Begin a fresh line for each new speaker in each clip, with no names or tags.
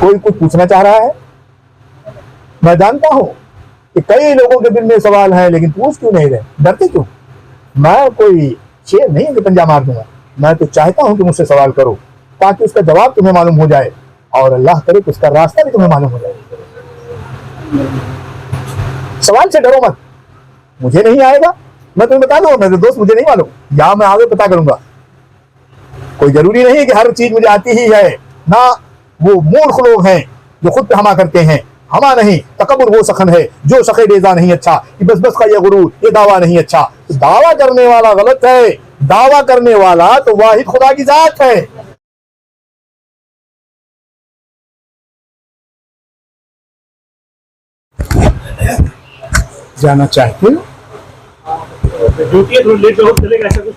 कोई कुछ पूछना चाह रहा है? मैं जानता हूं कि कई लोगों के दिल में सवाल है, लेकिन पूछ क्यों नहीं रहे, डरते क्यों? मैं कोई शेर नहीं कि पंजा मार दूंगा। मैं तो चाहता हूं कि मुझसे सवाल करो ताकि उसका जवाब तुम्हें मालूम हो जाए, और अल्लाह करे कि उसका रास्ता भी तुम्हें मालूम हो जाए। सवाल से डरो मत। मुझे नहीं आएगा, मैं तुम्हें बता दूंगा, मेरे दोस्त मुझे नहीं मालूम, या मैं आगे पता करूंगा। कोई जरूरी नहीं है कि हर चीज मुझे आती ही है ना। वो मूर्ख लोग हैं जो खुद पे हमा करते हैं। हमा नहीं, तकब्बुर वो सखन है जो शखे बेजा नहीं अच्छा, बस बस का ये गुरूर, ये दावा नहीं अच्छा। तो दावा करने वाला गलत है। दावा करने वाला तो वाहिद खुदा की जात है। जाना चाहते हो? लेट हो चलेगा, ऐसा कुछ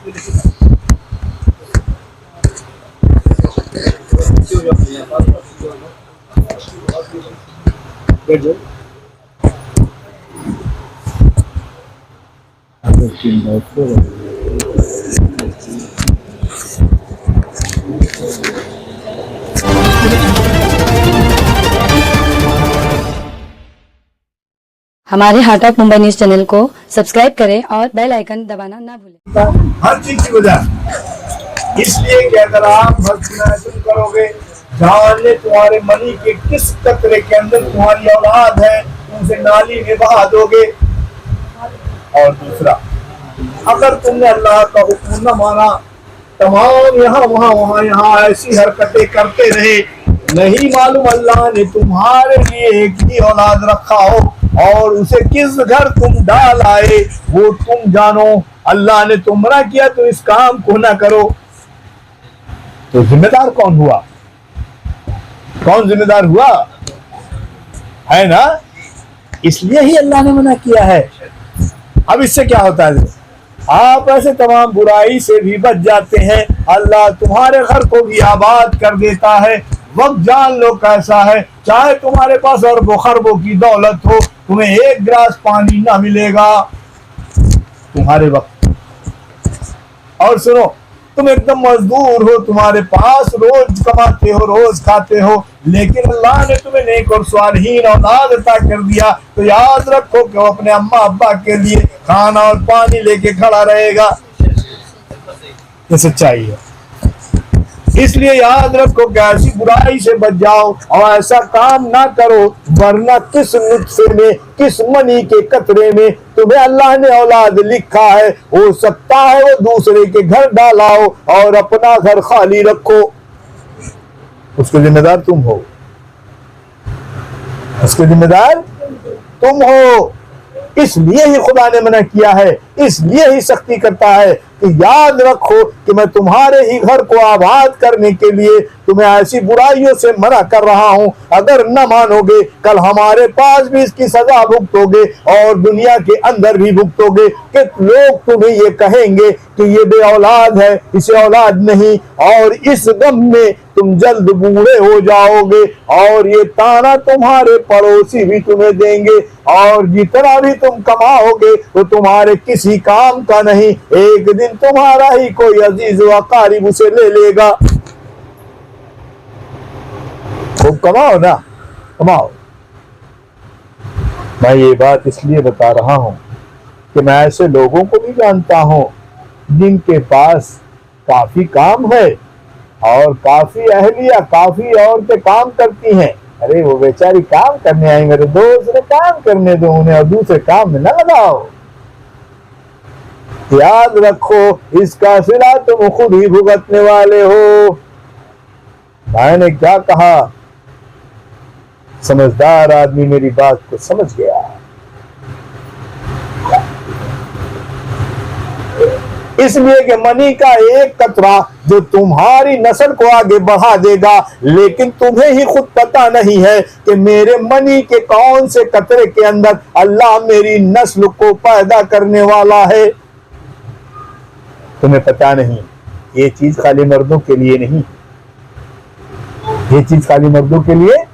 हमारे heart of Mumbai news channel को सब्सक्राइब करें और बेल आइकन दबाना ना भूलें।
हर चीज की वजह इसलिए कि अगर आप महसूस करोगे, जाने तुम्हारे मनी के किस कतरे के अंदर तुम्हारी औलाद है, उनसे नाली में बहा दोगे। और दूसरा, अगर तुमने अल्लाह का हुक्म न माना, तमाम यहाँ वहाँ यहाँ ऐसी हरकतें करते रहे, नहीं मालूम अल्लाह ने तुम्हारे लिए एक ही औलाद रखा हो और उसे किस घर तुम डाल आए वो तुम जानो। अल्लाह ने तुमरा किया तो इस काम को ना करो। तो जिम्मेदार कौन हुआ? कौन जिम्मेदार हुआ? है ना? इसलिए ही अल्लाह ने मना किया है। अब इससे क्या होता है? आप ऐसे तमाम बुराई से भी बच जाते हैं। अल्लाह तुम्हारे घर को भी आबाद कर देता है। वक्त जान लो कैसा है, चाहे तुम्हारे पास अरबों खरबों की दौलत हो, तुम्हें एक गिलास पानी ना मिलेगा तुम्हारे वक्त। और सुनो, तुम एकदम मजदूर हो, तुम्हारे पास रोज कमाते हो, रोज खाते हो, लेकिन अल्लाह ने तुम्हें नेक और स्वालिहीन औलाद अता कर दिया, तो याद रखो कि वो अपने अम्मा अब्बा के लिए खाना और पानी लेके खड़ा रहेगा। ये सच्चाई है। इसलिए याद रखो कि ऐसी बुराई से बच जाओ और ऐसा काम ना करो, वरना किस नुस्खे में, किस मनी के कतरे में तुम्हें अल्लाह ने औलाद लिखा है, हो सकता है वो दूसरे के घर डालाओ और अपना घर खाली रखो। उसके जिम्मेदार तुम हो। उसके जिम्मेदार तुम हो। इसलिए ही खुदा ने मना किया है, इसलिए ही सख्ती करता है कि याद रखो कि मैं तुम्हारे ही घर को आबाद करने के लिए तुम्हें ऐसी बुराइयों से मना कर रहा हूं। अगर न मानोगे, कल हमारे पास भी इसकी सजा भुगतोगे और दुनिया के अंदर भी भुगतोगे कि लोग तुम्हें ये कहेंगे कि ये बे औलाद है, इसे औलाद नहीं, और इस गम में तुम जल्द बूढ़े हो जाओगे और ये ताना तुम्हारे पड़ोसी भी तुम्हें देंगे और जितना भी तुम कमाओगे वो तुम्हारे किसी काम का नहीं। एक दिन तुम्हारा ही कोई अजीज व कारिब उसे ले लेगा। खूब कमाओ ना, कमाओ। मैं ये बात इसलिए बता रहा हूं कि मैं ऐसे लोगों को भी जानता हूं जिनके पास काफी काम है और काफी अहलिया, काफी औरतें काम करती हैं। अरे वो बेचारी काम करने आई, मेरे दोस्त ने काम करने दो उन्हें और दूसरे काम में न लगाओ। याद रखो इसका सिला तुम खुद ही भुगतने वाले हो। मैंने क्या कहा? समझदार आदमी मेरी बात को समझ गया। इसलिए कि मनी का एक कतरा जो तुम्हारी नस्ल को आगे बढ़ा देगा, लेकिन तुम्हें ही खुद पता नहीं है कि मेरे मनी के कौन से कतरे के अंदर अल्लाह मेरी नस्ल को पैदा करने वाला है। तुम्हें पता नहीं। ये चीज खाली मर्दों के लिए नहीं, ये चीज खाली मर्दों के लिए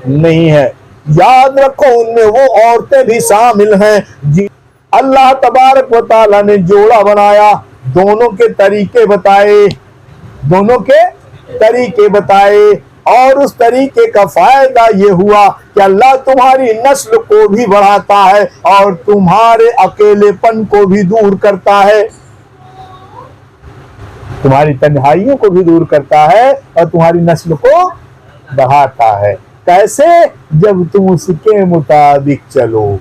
नहीं है। याद रखो उनमें वो औरतें भी शामिल हैं जी। अल्लाह तबारक व तआला ने जोड़ा बनाया, दोनों के तरीके बताए, दोनों के तरीके बताए और उस तरीके का फायदा ये हुआ कि अल्लाह तुम्हारी नस्ल को भी बढ़ाता है और तुम्हारे अकेलेपन को भी दूर करता है, तुम्हारी तन्हाइयों को भी दूर करता है और तुम्हारी नस्ल को बढ़ाता है। कैसे? जब तुम उसके मुताबिक चलो।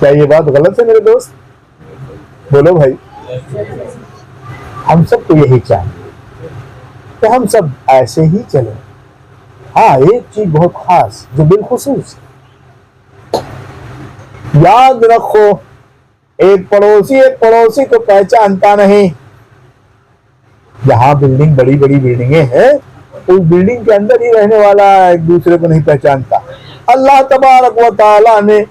क्या ये बात गलत है मेरे दोस्त? बोलो भाई। हम सब तो यही चाहिए कि हम सब ऐसे ही चले। हाँ, एक चीज बहुत खास जो बिलखुसूस याद रखो, एक पड़ोसी को पहचानता नहीं। जहां बिल्डिंग बड़ी बड़ी बिल्डिंगें हैं, उस बिल्डिंग के अंदर ही रहने वाला एक दूसरे को नहीं पहचानता। अल्लाह तबारक व तआला ने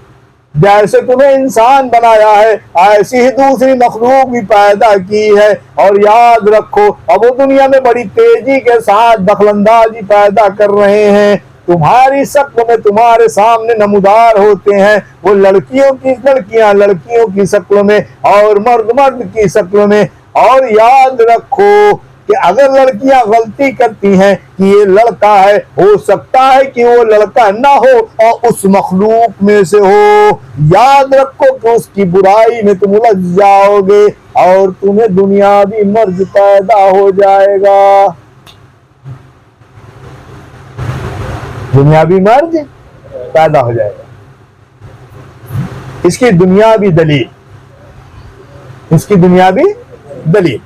जैसे तुम्हें इंसान बनाया है, ऐसी ही दूसरी मखलूक भी पैदा की है। और याद रखो, अब वो दुनिया में बड़ी तेजी के साथ दखलंदाजी पैदा कर रहे हैं। तुम्हारी शक्ल में तुम्हारे सामने नमूदार होते हैं वो लड़कियों की शक्ल में और मर्द की शक्ल में। और याद रखो कि अगर लड़कियां गलती करती हैं कि ये लड़का है, हो सकता है कि वो लड़का ना हो और उस मखलूक में से हो। याद रखो कि उसकी बुराई में तुम उलझ जाओगे और तुम्हें दुनियावी मर्ज पैदा हो जाएगा। दुनियावी मर्ज पैदा हो जाएगा। इसकी दुनियावी दलील,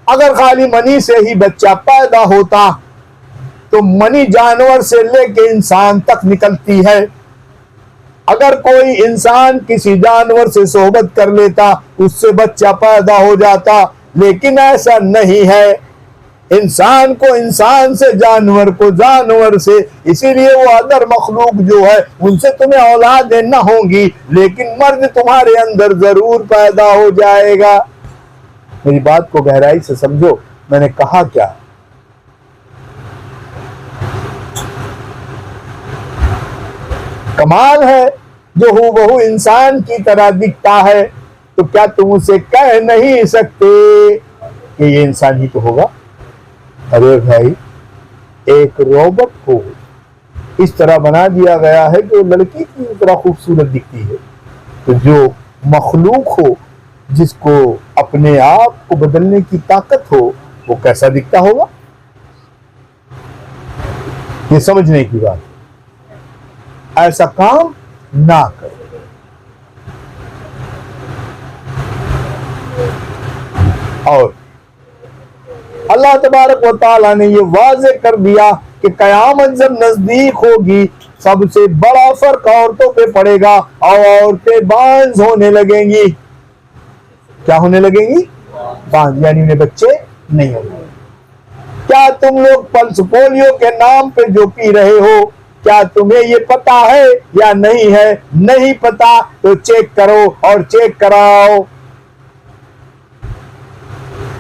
अगर खाली मनी से ही बच्चा पैदा होता तो मनी जानवर से लेके इंसान तक निकलती है। अगर कोई इंसान किसी जानवर से सोहबत कर लेता, उससे बच्चा पैदा हो जाता, लेकिन ऐसा नहीं है। इंसान को इंसान से, जानवर को जानवर से, इसीलिए वो अदर मखलूक जो है उनसे तुम्हें औलादें न होंगी, लेकिन मर्द तुम्हारे अंदर जरूर पैदा हो जाएगा। मेरी बात को गहराई से समझो, मैंने कहा क्या? कमाल है जो हूबहू इंसान की तरह दिखता है, तो क्या तुम उसे कह नहीं सकते कि ये इंसान ही तो होगा? अरे भाई, एक रोबोट को इस तरह बना दिया गया है कि वो लड़की की तरह खूबसूरत दिखती है, तो जो मखलूक हो, जिसको अपने आप को बदलने की ताकत हो, वो कैसा दिखता होगा? ये समझने की बात है। ऐसा काम ना करो। और अल्लाह तबारक व तआला ने ये वाज़ेह कर दिया कि कयामत जब नजदीक होगी, सबसे बड़ा फर्क औरतों पे पड़ेगा और औरतें बांझ होने लगेंगी। क्या होने लगेंगी? बांझ, यानी उन्हें बच्चे नहीं होंगे। क्या तुम लोग पल्स पोलियो के नाम पे जो पी रहे हो, क्या तुम्हें ये पता है या नहीं है? नहीं पता तो चेक करो और चेक कराओ।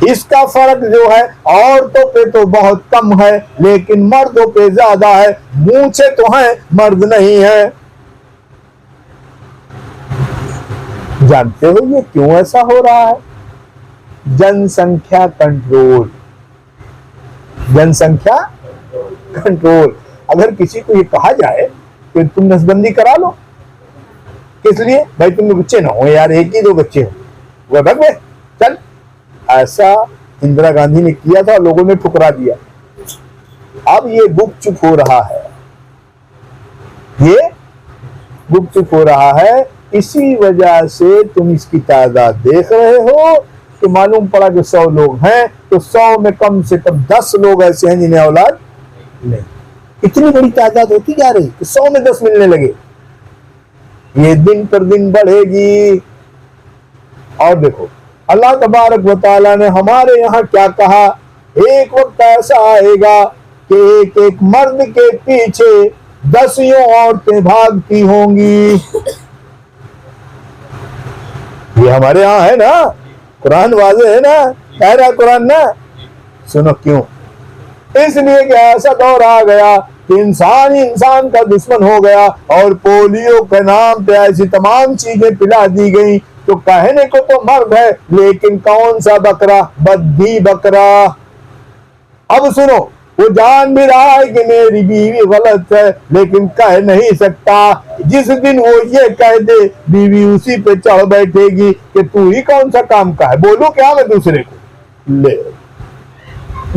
इसका फर्क जो है औरतों पे तो बहुत कम है, लेकिन मर्दों पे ज्यादा है। मूंछें तो हैं, मर्द नहीं है। जानते हो ये क्यों ऐसा हो रहा है? जनसंख्या कंट्रोल। जनसंख्या कंट्रोल। अगर किसी को ये कहा जाए कि तुम नसबंदी करा लो, किस लिए? भाई तुम बच्चे ना हो यार, एक ही दो बच्चे हो, वह भग गए, चल। ऐसा इंदिरा गांधी ने किया था, लोगों ने ठुकरा दिया। अब ये गुपचुप हो रहा है, ये गुपचुप हो रहा है। इसी वजह से तुम इसकी तादाद देख रहे हो कि मालूम पड़ा कि 100 लोग हैं तो 100 में कम से कम 10 लोग ऐसे हैं जिन्हें औलाद नहीं। इतनी बड़ी तादाद होती जा रही कि 100 में 10 मिलने लगे। ये दिन पर दिन बढ़ेगी। और देखो अल्लाह तबारक व तआला ने हमारे यहाँ क्या कहा, एक वक्त ऐसा आएगा कि एक एक मर्द के पीछे 10 औरतें भागती होंगी। ये हमारे यहाँ है ना, कुरान वाज़ेह है ना, कह रहा कुरान ना। सुनो क्यों? इसलिए कि ऐसा दौर आ गया कि इंसान ही इंसान का दुश्मन हो गया और पोलियो के नाम पे ऐसी तमाम चीजें पिला दी गई तो कहने को तो मर्द है, लेकिन कौन सा बकरा, बद्धी बकरा। अब सुनो, वो जान भी रहा है कि मेरी बीवी गलत है, लेकिन कह नहीं सकता। जिस दिन वो ये कह दे, बीवी उसी पे चढ़ बैठेगी कि तू ही कौन सा काम का है, बोलू क्या मैं दूसरे को। ले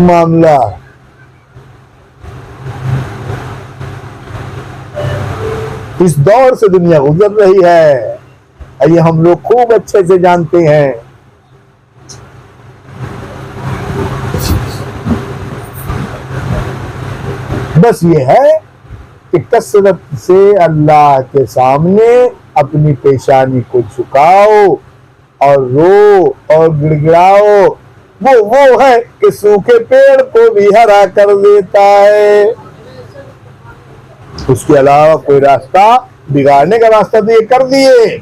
मामला इस दौर से दुनिया गुजर रही है, ये हम लोग खूब अच्छे से जानते हैं। बस ये है कि कसरत से अल्लाह के सामने अपनी पेशानी को झुकाओ और रो और गिड़गिड़ाओ। वो है कि सूखे पेड़ को भी हरा कर देता है। उसके अलावा कोई रास्ता, बिगाड़ने का रास्ता तो ये कर दिए,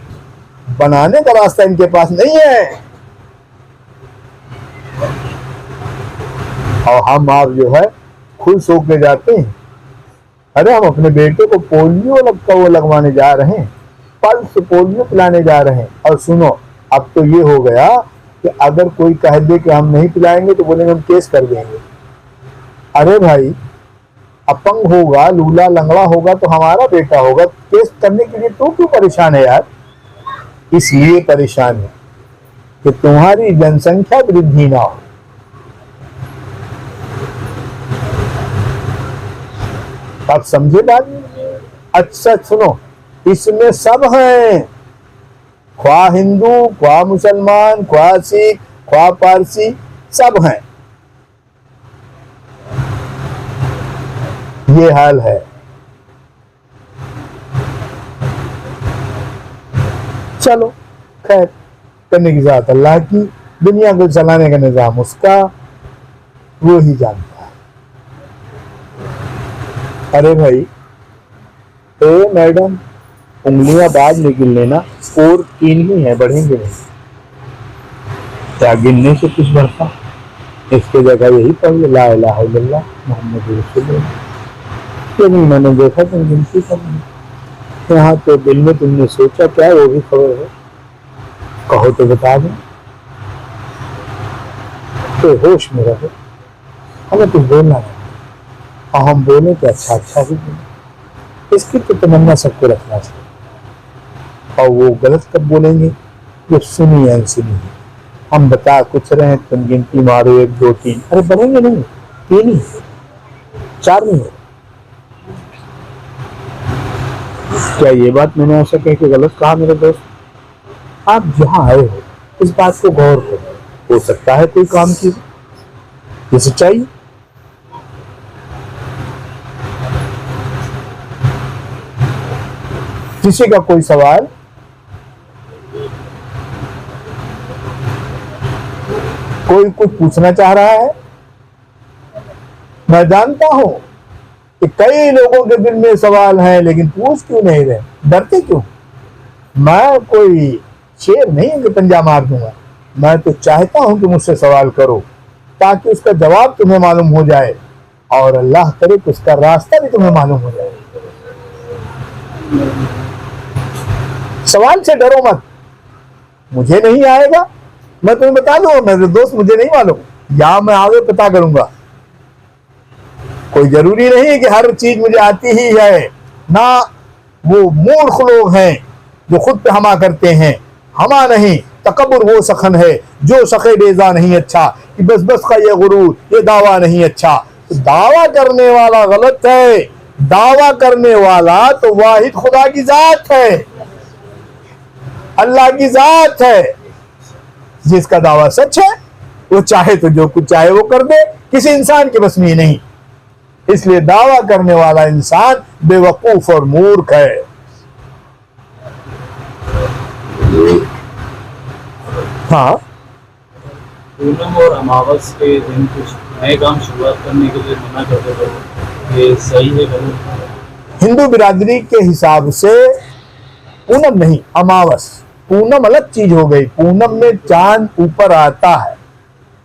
बनाने का रास्ता इनके पास नहीं है। और हम आप जो है खुश होके जाते हैं, अरे हम अपने बेटे को पोलियो लगवाने जा रहे हैं, पल्स पोलियो पिलाने जा रहे हैं। और सुनो, अब तो ये हो गया कि अगर कोई कह दे कि हम नहीं पिलाएंगे तो बोलेंगे हम केस कर देंगे। अरे भाई, अपंग होगा, लूला लंगड़ा होगा तो हमारा बेटा होगा, केस करने के लिए तो क्यों परेशान है यार? इसलिए परेशान है कि तुम्हारी जनसंख्या वृद्धि ना हो। आप समझे बात? अच्छा सुनो, इसमें सब हैं, ख्वा हिंदू, ख्वा मुसलमान, ख्वा सिख, ख्वा पारसी, सब हैं। ये हाल है। चलो खैर, करने की जात अल्लाह की, दुनिया को चलाने का निजाम उसका, वो ही जानता है। अरे भाई, तो मैडम उंगलियां बाद में गिन लेना, और 3 ही है, बढ़ेंगे नहीं। क्या गिनने से कुछ बढ़ता? इसके जगह यही पढ़ ला इलाहा इल्लल्लाह मुहम्मद रसूलुल्लाह। लेकिन मैंने देखा तुम गिनती कर, यहाँ तो दिल में तुमने सोचा क्या, वो भी खबर है, कहो तो बता दो। तो होश में रहो, हमें कुछ बोलना नहीं, और हम बोले तो अच्छा अच्छा ही बोले। इसकी तो तमन्ना सबको रखना चाहिए। और वो गलत कब बोलेंगे, जो सुनी अनसुनी। हम बता कुछ रहे हैं, तुम गिनती मारो 1 2 3, अरे बनेंगे नहीं, 3 ही, 4 नहीं। क्या ये बात मैंने ऐसा कह के गलत कहा मेरे दोस्त? आप जहां आए हो इस बात को गौर करो, हो सकता है कोई काम की ये सच्चाई। किसी का कोई सवाल? कोई कुछ पूछना चाह रहा है? मैं जानता हूं कि कई लोगों के दिल में सवाल हैं, लेकिन पूछ क्यों नहीं रहे, डरते क्यों? मैं कोई शेर नहीं कि पंजा मार दूंगा, मैं तो चाहता हूं कि मुझसे सवाल करो ताकि उसका जवाब तुम्हें मालूम हो जाए, और अल्लाह करे कि उसका रास्ता भी तुम्हें मालूम हो जाए। सवाल से डरो मत, मुझे नहीं आएगा मैं तुम्हें बता दूंगा, मेरे दोस्त मुझे नहीं मालूम, या मैं आगे पता करूंगा। कोई जरूरी नहीं कि हर चीज मुझे आती ही है ना। वो मूर्ख लोग हैं जो खुद पे हमा करते हैं, हमा नहीं, तकब्बुर वो सखन है जो सखे बेजा नहीं अच्छा, कि बस बस का ये गुरूर, ये दावा नहीं अच्छा। तो दावा करने वाला गलत है, दावा करने वाला तो वाहिद खुदा की जात है, अल्लाह की जात है। जिसका दावा सच है वो चाहे तो जो कुछ चाहे वो कर दे, किसी इंसान के बस में नहीं। इसलिए दावा करने वाला इंसान बेवकूफ और मूर्ख है। हाँ,
पूनम और अमावस के दिन कुछ नए काम शुरुआत करने के लिए मना करते थे, ये सही है गलत?
हिंदू बिरादरी के हिसाब से पूनम नहीं, अमावस। पूनम अलग चीज हो गई। पूनम में चांद ऊपर आता है,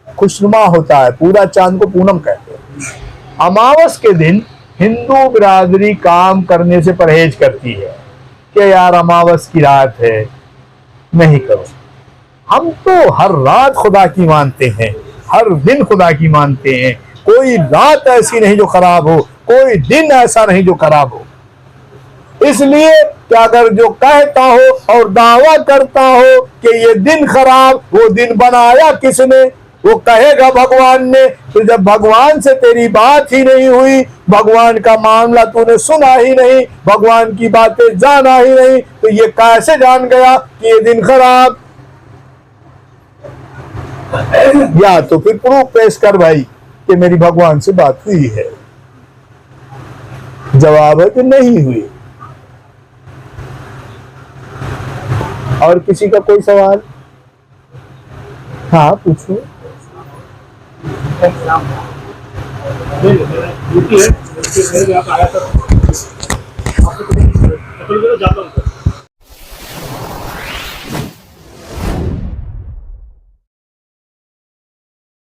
खुशनुमा होता है, पूरा चांद को पूनम कहते हैं। अमावस के दिन हिंदू बिरादरी काम करने से परहेज करती है कि यार अमावस की रात है, नहीं करो। हम तो हर रात खुदा की मानते हैं, हर दिन खुदा की मानते हैं। कोई रात ऐसी नहीं जो खराब हो, कोई दिन ऐसा नहीं जो खराब हो। इसलिए कि अगर जो कहता हो और दावा करता हो कि ये दिन खराब, वो दिन बनाया किसने? वो कहेगा भगवान ने। तो जब भगवान से तेरी बात ही नहीं हुई, भगवान का मामला तूने सुना ही नहीं, भगवान की बातें जाना ही नहीं, तो ये कैसे जान गया कि ये दिन खराब? या तो फिर प्रूफ पेश कर भाई कि मेरी भगवान से बात हुई है। जवाब है कि नहीं हुई। और किसी का कोई सवाल? हाँ पूछो।
ड्यूटी है, मेरे यहाँ आया था, आपको जाता हूँ।